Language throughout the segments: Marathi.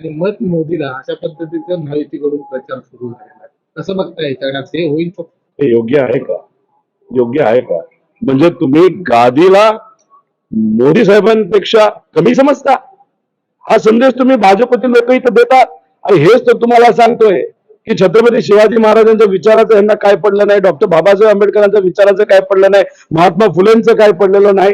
आणि मत मोदीला अशा पद्धतीचा महायुतीकडून प्रचार सुरू झालेला आहे. कसं बघता याच्याकडे ते होईल फक्त? हे योग्य आहे का? योग्य आहे का? म्हणजे तुम्ही गादीला मोदी साहेबांपेक्षा कमी समजता? हा संदेश तुम्ही भाजपचे लोक इथं देतात. आणि हेच तर तुम्हाला सांगतोय की छत्रपती शिवाजी महाराजांच्या विचाराचं यांना काय पडलं नाही, डॉक्टर बाबासाहेब आंबेडकरांच्या विचाराचं काय पडलं नाही, महात्मा फुलेंचं काय पडलेलं नाही,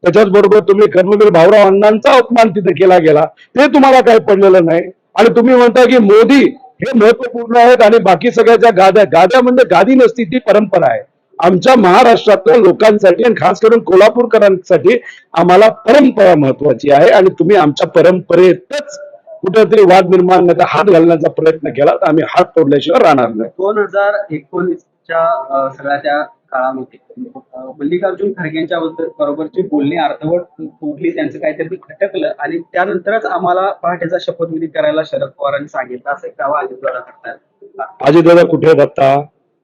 त्याच्याच बरोबर तुम्ही कर्मवीर भाऊराव अण्णांचा अपमान तिथे केला गेला, ते तुम्हाला काय पडलेलं नाही. आणि तुम्ही म्हणता की मोदी हे महत्वपूर्ण आहेत आणि बाकी सगळ्याच्या गाद्या गाद्या म्हणजे गादी नसती, ती परंपरा आहे. आमच्या महाराष्ट्रातल्या लोकांसाठी आणि खास करून कोल्हापूरकरांसाठी आम्हाला परंपरा महत्वाची आहे. आणि तुम्ही आमच्या परंपरेतच कुठेतरी वाद निर्माण नाही हात घालण्याचा प्रयत्न केला तर आम्ही हात तोडल्याशिवाय राहणार नाही. 2019च्या सगळ्या त्या काळामध्ये मल्लिकार्जुन खरगेंच्या बरोबरची बोलणी अर्धवट तोडली, त्यांचं काहीतरी खटकलं आणि त्यानंतरच आम्हाला पहाटेचा शपथविधी करायला शरद पवारांनी सांगितलं, असं एक दावा अजितदादा करतात. अजितदादा कुठे आहेत आता?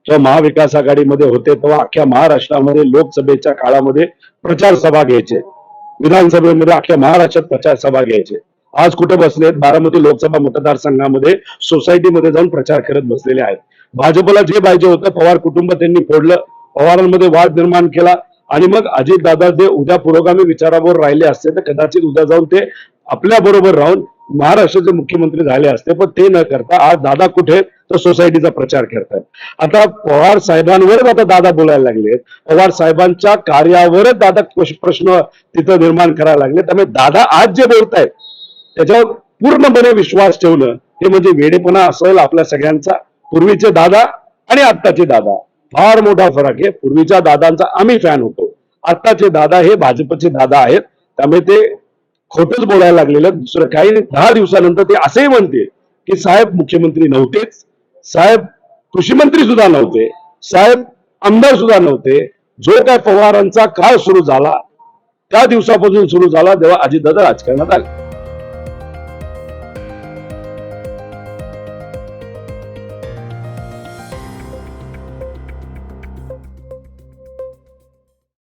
जेव्हा महाविकास आघाडीमध्ये होते तेव्हा अख्ख्या महाराष्ट्रामध्ये लोकसभेच्या काळामध्ये प्रचार सभा घ्यायचे, विधानसभेमध्ये अख्ख्या महाराष्ट्रात प्रचार सभा घ्यायचे. आज कुठे बसलेत? बारामती लोकसभा मतदारसंघामध्ये सोसायटीमध्ये जाऊन प्रचार करत बसलेले आहेत. भाजपला जे पाहिजे होतं पवार कुटुंब त्यांनी फोडलं, पवारांमध्ये वाद निर्माण केला. आणि मग अजितदादा जे उद्या पुरोगामी विचारावर राहिले असते तर कदाचित उद्या जाऊन ते आपल्या बरोबर राहून महाराष्ट्राचे मुख्यमंत्री झाले असते. पण ते न करता आज दादा कुठे तर सोसायटीचा प्रचार करतात. आता पवार साहेबांवरच आता दादा बोलायला लागलेत, पवार साहेबांच्या कार्यावरच दादा प्रश्न तिथं निर्माण करायला लागले. त्यामुळे दादा आज जे बोलतायत त्याच्यावर पूर्णपणे विश्वास ठेवणं हे म्हणजे वेडेपणा असेल आपल्या सगळ्यांचा. पूर्वीचे दादा आणि आत्ताचे दादा फार मोठा फरक आहे. पूर्वीच्या दादांचा आम्ही फॅन होतो, आत्ताचे दादा हे भाजपचे दादा आहेत. त्यामुळे ते खोटच बोलायला लागलेलं. दुसरं काही 10 दिवसानंतर ते असंही म्हणते की साहेब मुख्यमंत्री नव्हतेच, साहेब कृषी मंत्री सुद्धा नव्हते, साहेब आमदार सुद्धा नव्हते. जो काय पवारांचा काळ सुरू झाला त्या दिवसापासून सुरू झाला तेव्हा अजितदादा राजकारणात आले.